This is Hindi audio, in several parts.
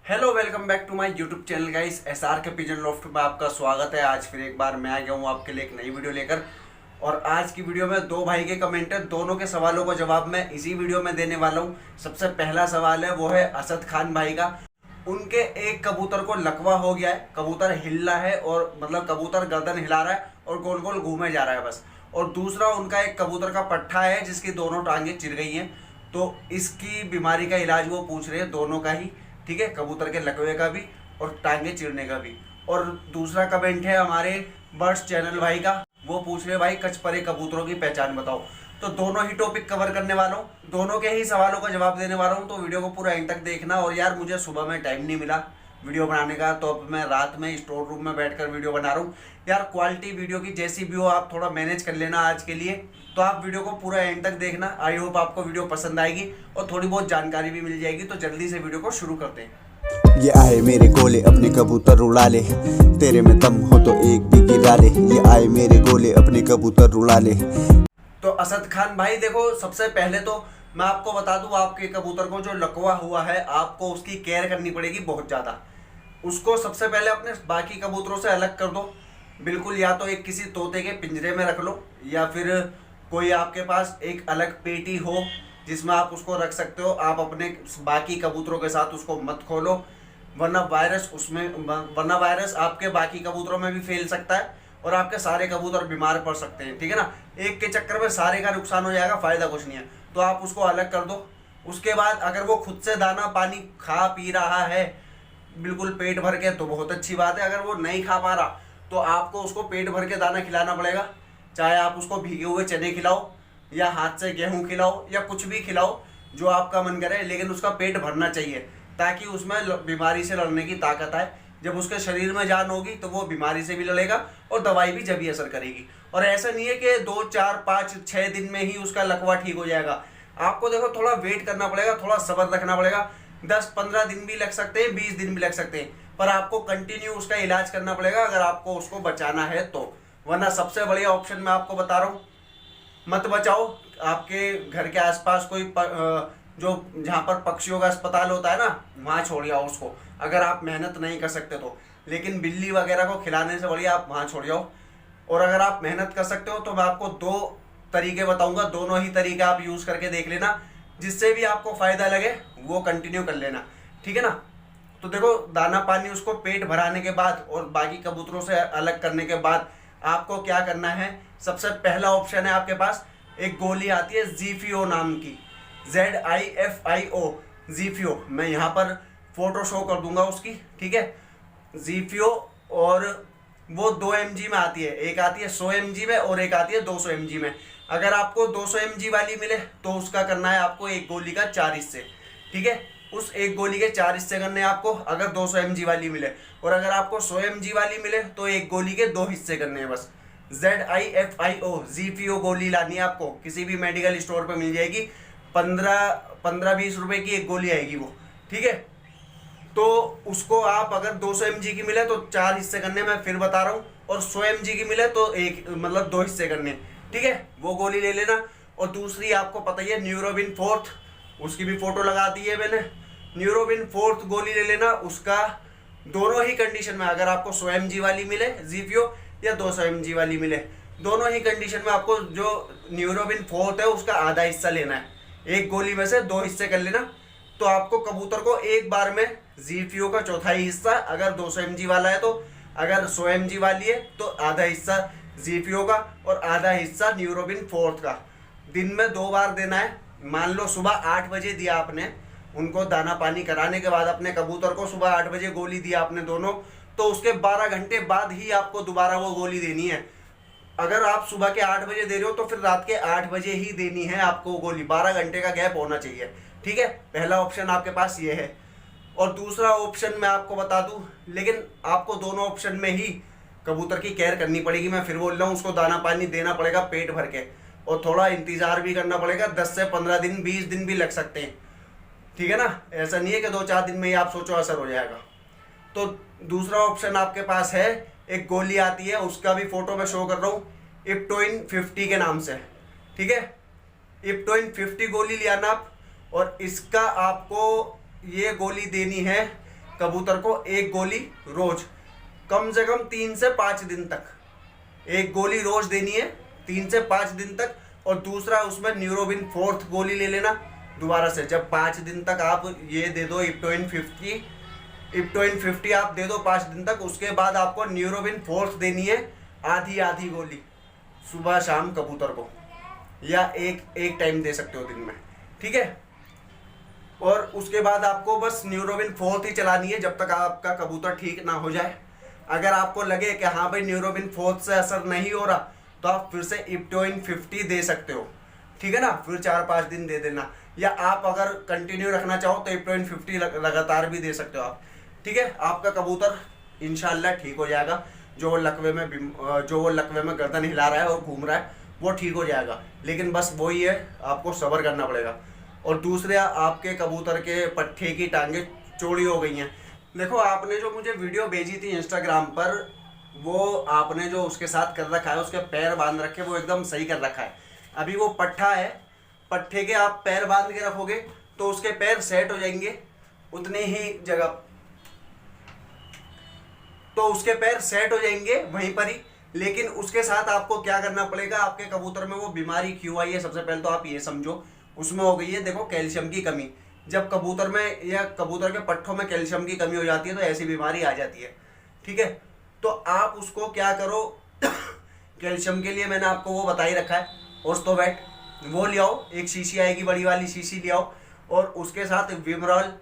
Hello welcome back to my YouTube channel guys. SR के पिजन लॉफ्ट में आपका स्वागत है। आज फिर एक बार मैं आ गया हूँ आपके लिए एक नई वीडियो लेकर। और आज की वीडियो में दो भाई के कमेंट है, दोनों के सवालों का जवाब मैं इसी वीडियो में देने वाला हूँ। सबसे पहला सवाल है वो है असद खान भाई का। उनके एक कबूतर को लकवा हो गया है, कबूतर हिल रहा है और मतलब कबूतर गर्दन हिला रहा है और गोल गोल घूमे जा रहा है बस। और दूसरा उनका एक कबूतर का पट्ठा है जिसकी दोनों टांगें चिर गई हैं। तो इसकी बीमारी का इलाज वो पूछ रहे हैं, दोनों का ही, ठीक है, कबूतर के लकवे का भी और टांगे चिरने का भी। और दूसरा कमेंट है हमारे बर्ड्स चैनल भाई का, वो पूछ रहे भाई कचपरे कबूतरों की पहचान बताओ। तो दोनों ही टॉपिक कवर करने वाला हूँ, दोनों के ही सवालों का जवाब देने वाला हूँ। तो वीडियो को पूरा एंड तक देखना। और यार मुझे सुबह में टाइम नहीं मिला वीडियो बनाने का, तो अब मैं रात में स्टोर रूम में बैठकर वीडियो बना रहा हूँ। यार क्वालिटी वीडियो की जैसी भी हो आप थोड़ा मैनेज कर लेना आज के लिए। तो आप वीडियो को पूरा एंड तक देखना। आई होप आपको वीडियो पसंद आएगी और थोड़ी बहुत जानकारी भी मिल जाएगी। तो जल्दी से वीडियो को शुरू करते हैं। ये आए मेरे गोले अपने कबूतर उड़ा ले, तेरे में दम हो तो एक भी गिरा ले। ये आए मेरे गोले अपने कबूतर उड़ा ले। तो असद खान भाई देखो, सबसे पहले तो मैं आपको बता दूं, आपके कबूतर को जो लकवा हुआ है आपको उसकी केयर करनी पड़ेगी बहुत ज़्यादा। उसको सबसे पहले अपने बाकी कबूतरों से अलग कर दो बिल्कुल। या तो एक किसी तोते के पिंजरे में रख लो, या फिर कोई आपके पास एक अलग पेटी हो जिसमें आप उसको रख सकते हो। आप अपने बाकी कबूतरों के साथ उसको मत खोलो, वरना वायरस आपके बाकी कबूतरों में भी फैल सकता है और आपके सारे कबूतर बीमार पड़ सकते हैं, ठीक है ना। एक के चक्कर में सारे का नुकसान हो जाएगा, फायदा कुछ नहीं है। तो आप उसको अलग कर दो। उसके बाद अगर वो खुद से दाना पानी खा पी रहा है बिल्कुल पेट भर के तो बहुत अच्छी बात है। अगर वो नहीं खा पा रहा तो आपको उसको पेट भर के दाना खिलाना पड़ेगा। चाहे आप उसको भीगे हुए चने खिलाओ या हाथ से गेहूं खिलाओ या कुछ भी खिलाओ जो आपका मन करे, लेकिन उसका पेट भरना चाहिए ताकि उसमें बीमारी से लड़ने की ताकत आए। जब उसके शरीर में जान होगी तो वो बीमारी से भी लड़ेगा और दवाई भी जब ही असर करेगी। और ऐसा नहीं है कि 2 4 5 6 दिन में ही उसका लकवा ठीक हो जाएगा। आपको देखो थोड़ा वेट करना पड़ेगा, थोड़ा सब्र रखना पड़ेगा। 10-15 दिन भी लग सकते हैं, 20 दिन भी लग सकते हैं, पर आपको कंटिन्यू उसका इलाज करना पड़ेगा अगर आपको उसको बचाना है तो। वरना सबसे बढ़िया ऑप्शन मैं आपको बता रहा हूँ, मत बचाओ। आपके घर के आसपास कोई जो जहाँ पर पक्षियों का अस्पताल होता है ना, वहाँ छोड़ जाओ उसको, अगर आप मेहनत नहीं कर सकते तो। लेकिन बिल्ली वगैरह को खिलाने से बढ़िया आप वहाँ छोड़ जाओ। और अगर आप मेहनत कर सकते हो तो मैं आपको 2 तरीके बताऊंगा, दोनों ही तरीके आप यूज़ करके देख लेना। जिससे भी आपको फ़ायदा लगे वो कंटिन्यू कर लेना, ठीक है ना। तो देखो, दाना पानी उसको पेट भराने के बाद और बाकी कबूतरों से अलग करने के बाद आपको क्या करना है। सबसे पहला ऑप्शन है आपके पास, एक गोली आती है जीफियो नाम की, ZIFIO जीफियो। मैं यहाँ पर फोटो शो कर दूंगा उसकी, ठीक है, जीफियो। और वो 2 mg में आती है, एक आती है 100 mg में और एक आती है 200 mg में। अगर आपको 200 mg वाली मिले तो उसका करना है आपको एक गोली का 4 हिस्से, ठीक है। उस एक गोली के 4 हिस्से करने हैं आपको अगर 200 mg वाली मिले। और अगर आपको 100 mg वाली मिले तो एक गोली के 2 हिस्से करने हैं बस। ZIFIO जीफियो गोली लानी है आपको, किसी भी मेडिकल स्टोर पे मिल जाएगी। 15-20 रुपए की एक गोली आएगी वो, ठीक है। तो उसको आप अगर 200 mg की मिले तो 4 हिस्से करने, मैं फिर बता रहा हूँ। और 100 mg की मिले तो एक मतलब 2 हिस्से करने, ठीक है, वो गोली ले लेना। और दूसरी आपको पता ही है न्यूरोबिन फोर्थ, उसकी भी फोटो लगा दी है मैंने। न्यूरोबिन फोर्थ गोली ले लेना, उसका दोनों ही कंडीशन में, अगर आपको 100 mg वाली मिले जीफियो या 200 mg वाली मिले, दोनों ही कंडीशन में आपको जो न्यूरोबिन फोर्थ है उसका आधा हिस्सा लेना है। एक गोली में से 2 हिस्से कर लेना। तो आपको कबूतर को एक बार में जीफियो का चौथाई हिस्सा अगर 200 mg वाला है तो, अगर 100 mg वाली है तो आधा हिस्सा जीफियो का और आधा हिस्सा न्यूरोबिन फोर्थ का दिन में 2 बार देना है। मान लो सुबह 8 बजे दिया आपने उनको, दाना पानी कराने के बाद अपने कबूतर को सुबह 8 बजे गोली दिया आपने दोनों, तो उसके 12 घंटे बाद ही आपको दोबारा वो गोली देनी है। अगर आप सुबह के 8 बजे दे रहे हो तो फिर रात के 8 बजे ही देनी है आपको गोली। 12 घंटे का गैप होना चाहिए, ठीक है। पहला ऑप्शन आपके पास ये है। और दूसरा ऑप्शन मैं आपको बता दूं, लेकिन आपको दोनों ऑप्शन में ही कबूतर की केयर करनी पड़ेगी। मैं फिर बोल रहा हूँ, उसको दाना पानी देना पड़ेगा पेट भर के और थोड़ा इंतजार भी करना पड़ेगा। 10 से 15 दिन 20 दिन भी लग सकते हैं, ठीक है ना। ऐसा नहीं है कि 2-4 दिन में ही आप सोचो असर हो जाएगा। तो दूसरा ऑप्शन आपके पास है, एक गोली आती है, उसका भी फोटो मैं शो कर रहा हूँ, इप्टोइन 50 के नाम से, ठीक है। इप्टोइन 50 गोली लिया ना आप, और इसका आपको ये गोली देनी है कबूतर को एक गोली रोज कम से कम 3 से 5 दिन तक, एक गोली रोज देनी है 3 से 5 दिन तक। और दूसरा उसमें न्यूरोबिन 4th गोली ले लेना दोबारा से। जब 5 दिन तक आप ये दे दो इप्टोइन 50 आप दे दो 5 दिन तक, उसके बाद आपको न्यूरोबिन 4th देनी है आधी गोली सुबह शाम कबूतर को, या एक टाइम दे सकते हो दिन में, ठीक है। और उसके बाद आपको बस न्यूरोबिन 4th ही चलानी है जब तक आपका कबूतर ठीक ना हो जाए। अगर आपको लगे कि हाँ भाई न्यूरोबिन 4th से असर नहीं हो रहा, तो आप फिर से इप्टोइन 50 दे सकते हो, ठीक है ना। फिर 4-5 दिन दे देना, या आप अगर कंटिन्यू रखना चाहो तो इप्टोइन 50 लगातार भी दे सकते हो आप, ठीक है। आपका कबूतर इंशाल्लाह ठीक हो जाएगा। जो वो लकवे में गर्दन हिला रहा है और घूम रहा है वो ठीक हो जाएगा, लेकिन बस वही है, आपको सब्र करना पड़ेगा। और दूसरे, आपके कबूतर के पट्ठे की टांगें चौड़ी हो गई हैं। देखो, आपने जो मुझे वीडियो भेजी थी इंस्टाग्राम पर, वो आपने जो उसके साथ कर रखा है, उसके पैर बांध रखे, वो एकदम सही कर रखा है। अभी वो पट्ठा है, पट्ठे के आप पैर बांध के रखोगे तो उसके पैर सेट हो जाएंगे उतनी ही जगह, तो उसके पैर सेट हो जाएंगे वहीं पर ही। लेकिन उसके साथ आपको क्या करना पड़ेगा, आपके कबूतर में वो बीमारी क्यों आई है, सबसे पहले तो आप ये समझो। उसमें हो गई है, देखो, कैल्शियम की कमी। जब कबूतर में या कबूतर के पट्ठों में कैल्शियम की कमी हो जाती है तो ऐसी बीमारी आ जाती है, ठीक है। तो आप उसको क्या करो, कैल्शियम के लिए मैंने आपको वो बता ही रखा है, ओस्टोवेट, वो ले आओ, एक शीशी आएगी, बड़ी वाली शीशी ले आओ। और उसके साथ विमरॉल,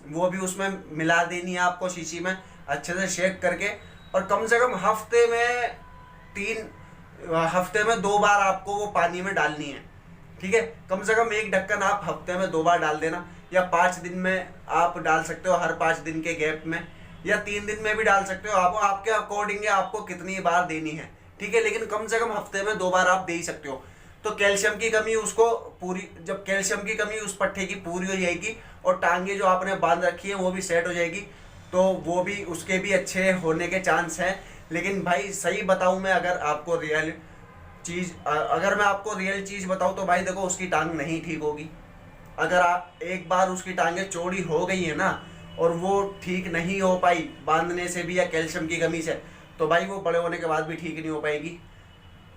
वो भी उसमें मिला देनी है आपको शीशी में, अच्छे से शेक करके। और कम से कम हफ्ते में 2 बार आपको वो पानी में डालनी है, ठीक है। कम से कम 1 ढक्कन आप हफ्ते में 2 बार डाल देना, या 5 दिन में आप डाल सकते हो, हर 5 दिन के गैप में, या 3 दिन में भी डाल सकते हो। आप आपके अकॉर्डिंग है आपको कितनी बार देनी है, ठीक है। लेकिन कम से कम हफ्ते में 2 बार आप दे ही सकते हो। तो कैल्शियम की कमी उसको पूरी, जब कैल्शियम की कमी उस पट्ठे की पूरी हो जाएगी और टांगे जो आपने बांध रखी है वो भी सेट हो जाएगी, तो वो भी, उसके भी अच्छे होने के चांस हैं। लेकिन भाई सही बताऊं मैं, अगर मैं आपको रियल चीज़ बताऊं तो भाई देखो, उसकी टांग नहीं ठीक होगी। अगर आप एक बार उसकी टांगें चौड़ी हो गई है ना, और वो ठीक नहीं हो पाई बांधने से भी या कैल्शियम की कमी से, तो भाई वो बड़े होने के बाद भी ठीक नहीं हो पाएगी।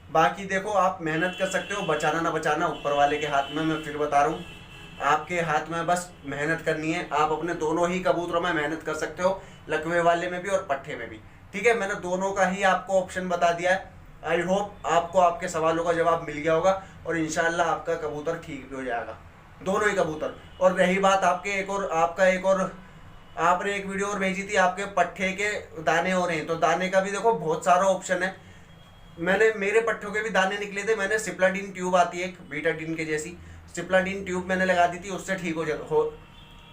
बाकी देखो, आप मेहनत कर सकते हो, बचाना ना बचाना ऊपर वाले के हाथ में। मैं फिर बता रहा हूँ, आपके हाथ में बस मेहनत करनी है। आप अपने दोनों ही कबूतरों में मेहनत कर सकते हो, लकवे वाले में भी और पट्ठे में भी, ठीक है। मैंने दोनों का ही आपको ऑप्शन बता दिया है। आई होप आपको आपके सवालों का जवाब मिल गया होगा, और इंशाल्लाह आपका कबूतर ठीक भी हो जाएगा, दोनों ही कबूतर। और रही बात आपने एक वीडियो और भेजी थी, आपके पट्ठे के दाने हो रहे हैं, तो दाने का भी देखो बहुत सारा ऑप्शन है। मेरे पट्ठों के भी दाने निकले थे, मैंने सिप्लाडीन ट्यूब आती है एक बीटाडीन के जैसी, सिप्लाडीन ट्यूब मैंने लगा दी थी, उससे ठीक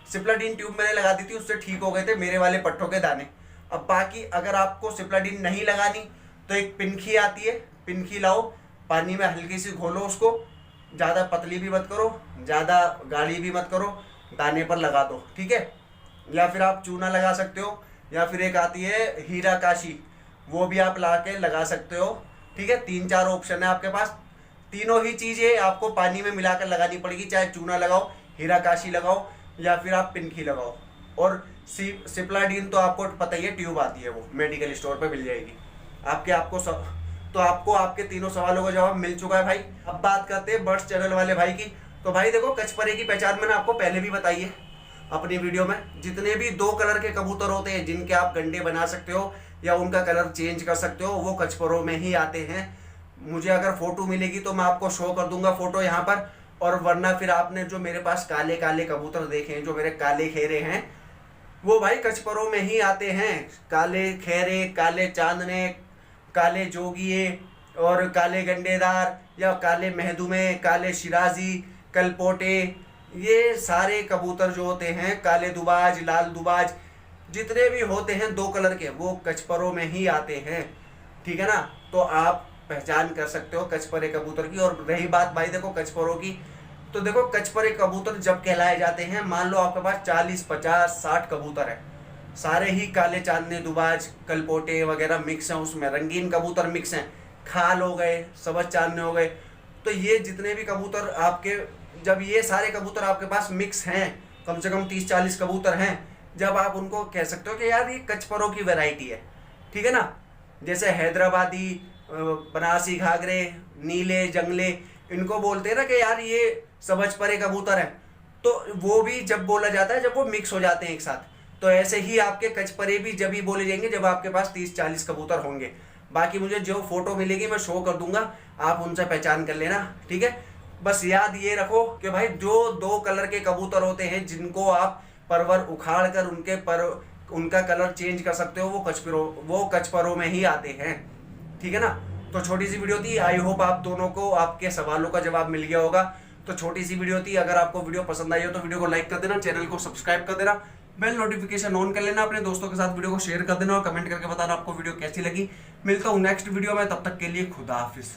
सिप्लाडीन ट्यूब मैंने लगा दी थी, उससे ठीक हो गए थे मेरे वाले पट्ठों के दाने। अब बाकी अगर आपको सिप्लाडीन नहीं लगानी तो एक पिनखी आती है, पिनखी लाओ, पानी में हल्की सी घोलो उसको, ज़्यादा पतली भी मत करो, ज़्यादा गाढ़ी भी मत करो, दाने पर लगा दो, ठीक है। या फिर आप चूना लगा सकते हो, या फिर एक आती है हीरा काशी, वो भी आप ला के लगा सकते हो, ठीक है। 3-4 ऑप्शन है आपके पास, तीनों ही चीज़ें आपको पानी में मिलाकर लगानी पड़ेगी, चाहे चूना लगाओ, हीरा काशी लगाओ, या फिर आप पिनखी लगाओ। और सिप्लाडीन तो आपको पता ही है, ट्यूब आती है, वो मेडिकल स्टोर पे मिल जाएगी तो आपको आपके तीनों सवालों का जवाब मिल चुका है भाई। अब बात करते हैं बर्ड्स चैनल वाले भाई की। तो भाई देखो, कचपरे की पहचान मैंने आपको पहले भी बताई है अपनी वीडियो में। जितने भी 2 कलर के कबूतर होते हैं जिनके आप गंडे बना सकते हो या उनका कलर चेंज कर सकते हो, वो कचपरों में ही आते हैं। मुझे अगर फोटो मिलेगी तो मैं आपको शो कर दूंगा फोटो यहाँ पर, और वरना फिर आपने जो मेरे पास काले काले कबूतर देखे हैं, जो मेरे काले खेरे हैं, वो भाई कचपरों में ही आते हैं। काले खेरे, काले चांदने, काले जोगिए और काले गंडेदार, या काले महदुमे, काले शिराजी, कलपोटे, ये सारे कबूतर जो होते हैं, काले दुबाज, लाल दुबाज, जितने भी होते हैं 2 कलर के, वो कचपरों में ही आते हैं, ठीक है ना। तो आप पहचान कर सकते हो कचपरे कबूतर की। और रही बात भाई देखो कचपरों की, तो देखो कचपरे कबूतर जब कहलाए जाते हैं, मान लो आपके पास 40, 50, 60 कबूतर है, सारे ही काले चांदने, दुबाज, कलपोटे वगैरह मिक्स हैं, उसमें रंगीन कबूतर मिक्स हैं, खाल हो गए, सबज चांदने हो गए, तो ये जितने भी कबूतर आपके, जब ये सारे कबूतर आपके पास मिक्स हैं, कम से कम 30-40 कबूतर हैं, जब आप उनको कह सकते हो कि यार ये कचपरों की वैरायटी है, ठीक है ना। जैसे हैदराबादी, बनारसी घाघरे, नीले, जंगले, इनको बोलते हैं ना कि यार ये सबज परे कबूतर है, तो वो भी जब बोला जाता है जब वो मिक्स हो जाते हैं एक साथ। तो ऐसे ही आपके कचपरे भी जब ही बोले जाएंगे जब आपके पास 30-40 कबूतर होंगे। बाकी मुझे जो फोटो मिलेगी मैं शो कर दूंगा, आप उनसे पहचान कर लेना, ठीक है। बस याद ये रखो कि भाई जो 2 कलर के कबूतर होते हैं जिनको आप परवर उखाड़ कर उनका कलर चेंज कर सकते हो, वो कचपरों में ही आते हैं, ठीक है ना। तो छोटी सी वीडियो थी, आई होप आप दोनों को आपके सवालों का जवाब मिल गया होगा। तो छोटी सी वीडियो थी, अगर आपको वीडियो पसंद आई हो तो वीडियो को लाइक कर देना, चैनल को सब्सक्राइब कर देना, बेल नोटिफिकेशन ऑन कर लेना, अपने दोस्तों के साथ वीडियो को शेयर कर देना और कमेंट करके बताना आपको वीडियो कैसी लगी। मिलता हूँ नेक्स्ट वीडियो में, तब तक के लिए खुदा हाफिज।